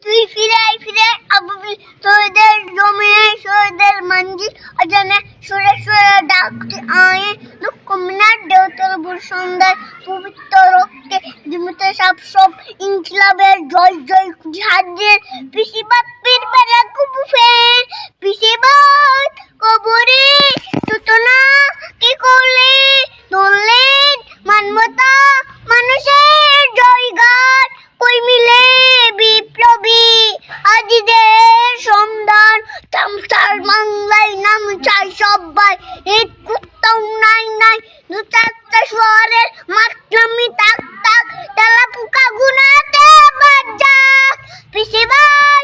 তুই ফিরে আবুল তোদের জমিয়ে শহীদের মঞ্জিল অজানে সুরে সুরে ডাকতে আয়ে দুঃখ মিনার দেওতল সুন্দর পবিত্র রক্তে জীবিত সব ইনকিলাবের জয় জয় জিহাদের পিসিবাদ পীর বেলা কুবু ফের পিসিবাদ কবরে তুতনা কি করলে ধরলেন মানবতা মানুষের জয়গান কই মিলে বিপ্লবী আজিদের সন্ধান তামসার বাংলায় নাম চাই সবাই এই কুত্তাও নাই দু চারটা শহরের মাতলামি তাক তেলা পোকা গুনাতে বাজাক পিসিবাদ